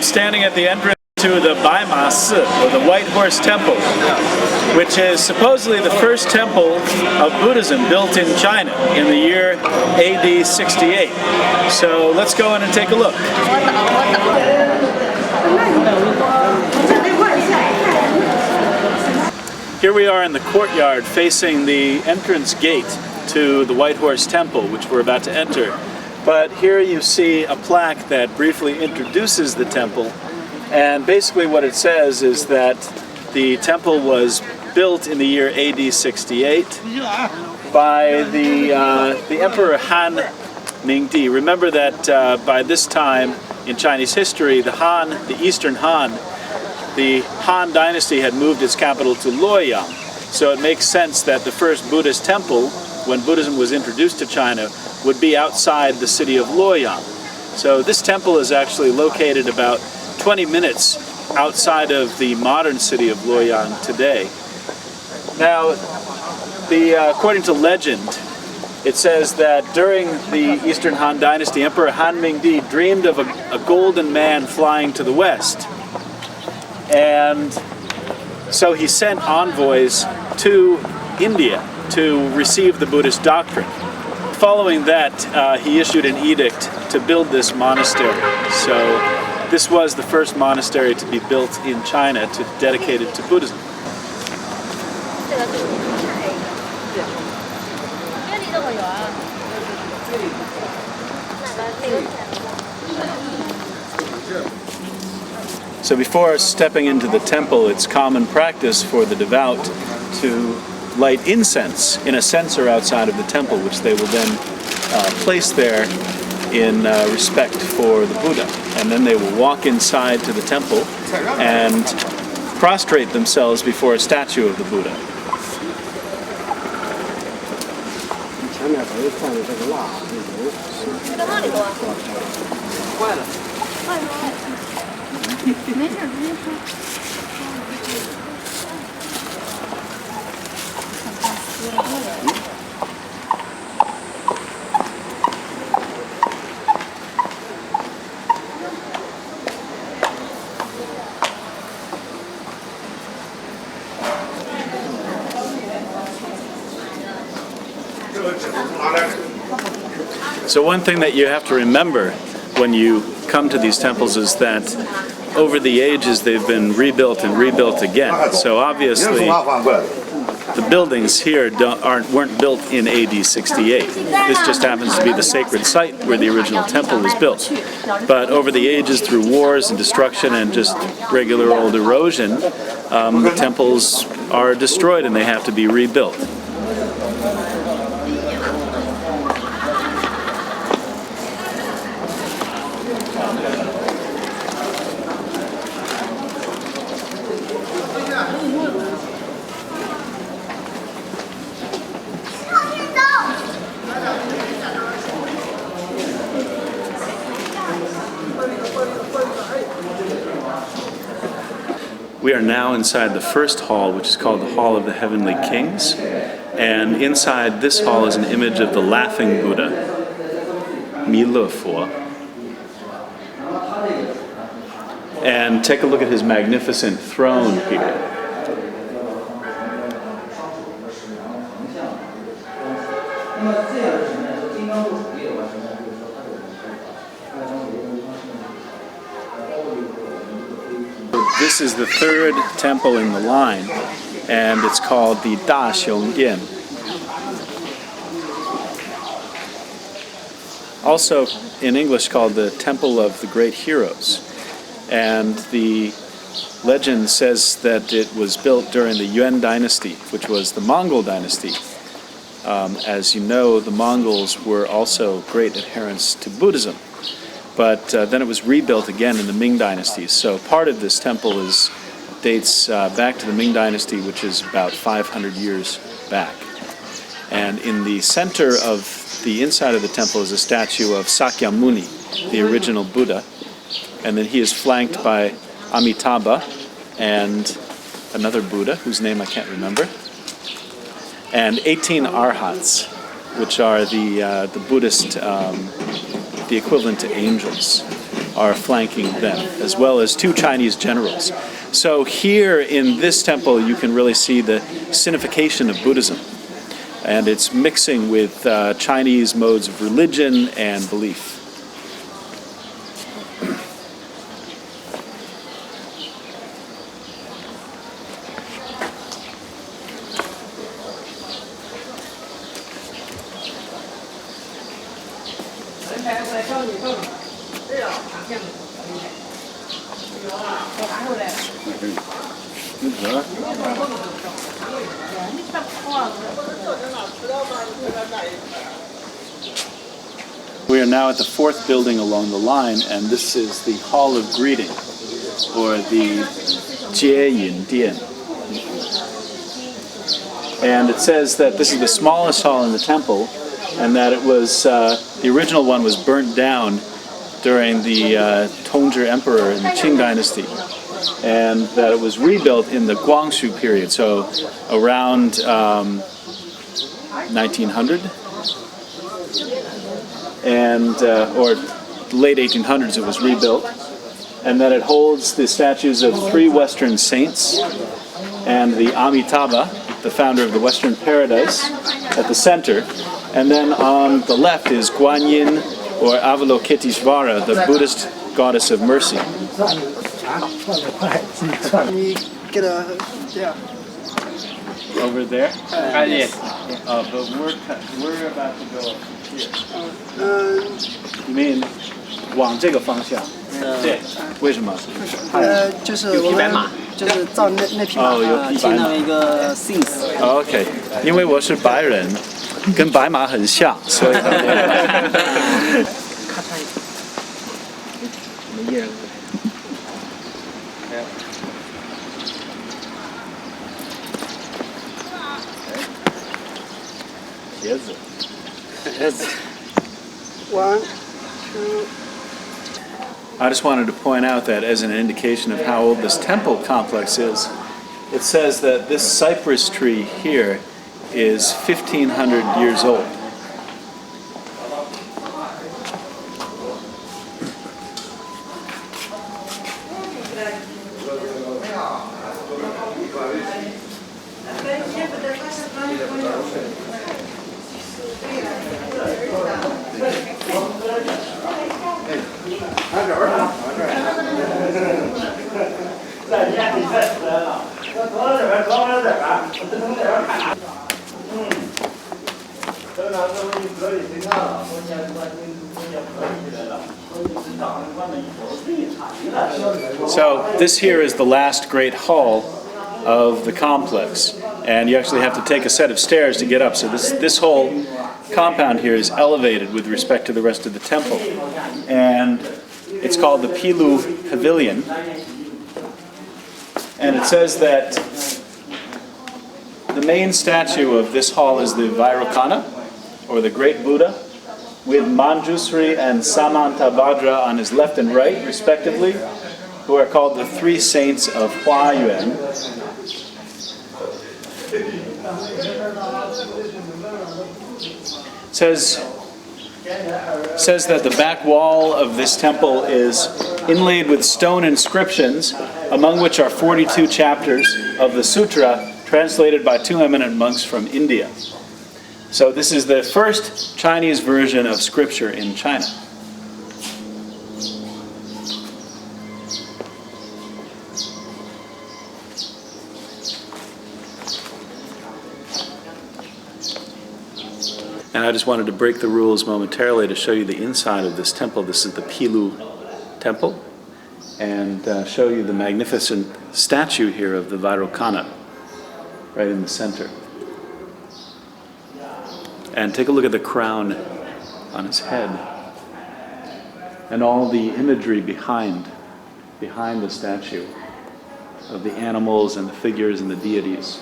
standing at the entrance to the Baima Si, or the White Horse Temple, which is supposedly the first temple of Buddhism built in China in the year AD 68. So let's go in and take a look. Here we are in the courtyard facing the entrance gate to the White Horse Temple, which we're about to enter. But here you see a plaque that briefly introduces the temple, and basically what it says is that the temple was built in the year AD 68 by the Emperor Han Mingdi. Remember that by this time in Chinese history, the Eastern Han, the Han dynasty had moved its capital to Luoyang. So it makes sense that the first Buddhist temple, when Buddhism was introduced to China, would be outside the city of Luoyang. So this temple is actually located about 20 minutes outside of the modern city of Luoyang today. Now, according to legend, it says that during the Eastern Han Dynasty, Emperor Han Mingdi dreamed of a golden man flying to the west. And so he sent envoys to India to receive the Buddhist doctrine. Following that, he issued an edict to build this monastery. So this was the first monastery to be built in China dedicated to Buddhism. So before stepping into the temple, it's common practice for the devout to light incense in a censer outside of the temple, which they will then place there in respect for the Buddha. And then they will walk inside to the temple and prostrate themselves before a statue of the Buddha. So one thing that you have to remember when you come to these temples is that over the ages they've been rebuilt and rebuilt again. So obviously the buildings here weren't built in AD 68. This just happens to be the sacred site where the original temple was built. But over the ages, through wars and destruction and just regular old erosion, the temples are destroyed and they have to be rebuilt. We are now inside the first hall, which is called the Hall of the Heavenly Kings. And inside this hall is an image of the Laughing Buddha, Mi Le Fo. And take a look at his magnificent throne here. This is the third temple in the line, and it's called the Daschle. Also in English called the Temple of the Great Heroes. And the legend says that it was built during the Yuan dynasty, which was the Mongol dynasty. As you know, the Mongols were also great adherents to Buddhism. But then it was rebuilt again in the Ming dynasty. So part of this temple dates back to the Ming dynasty, which is about 500 years back. And in the center of the inside of the temple is a statue of Sakyamuni, the original Buddha. And then he is flanked by Amitabha and another Buddha, whose name I can't remember, and 18 arhats, which are the Buddhist, the equivalent to angels. are flanking them, as well as 2 Chinese generals. So here in this temple, you can really see the sinification of Buddhism. And it's mixing with Chinese modes of religion and belief. We are now at the 4th building along the line, and this is the Hall of Greeting, or the Jie Yin Dian. And it says that this is the smallest hall in the temple, and that it was, the original one was burnt down during the Tongzhi Emperor in the Qing Dynasty, and that it was rebuilt in the Guangxu period, so around 1900, and or late 1800s it was rebuilt, and that it holds the statues of 3 Western saints and the Amitabha, the founder of the Western Paradise, at the center, and then on the left is Guan Yin, or Avalokiteshvara, the Buddhist goddess of mercy. Over there? Yes. But we're about to go up here. You mean 往这个方向？对。为什么？就是有匹白马，就是照那匹马建了一个 OK， 因为我是白人，跟白马很像，所以。One, two. I just wanted to point out that as an indication of how old this temple complex is, it says that this cypress tree here is 1,500 years old. So this here is the last great hall of the complex, and you actually have to take a set of stairs to get up. So this whole compound here is elevated with respect to the rest of the temple, and it's called the Pilu Pavilion. And it says that the main statue of this hall is the Vairocana, or the Great Buddha, with Manjusri and Samantabhadra on his left and right, respectively, who are called the 3 saints of Huayuan. Says that the back wall of this temple is inlaid with stone inscriptions, among which are 42 chapters of the sutra translated by 2 eminent monks from India. So this is the first Chinese version of scripture in China. And I just wanted to break the rules momentarily to show you the inside of this temple. This is the Pilu temple, and show you the magnificent statue here of the Vairocana right in the center. And take a look at the crown on his head and all the imagery behind the statue of the animals and the figures and the deities.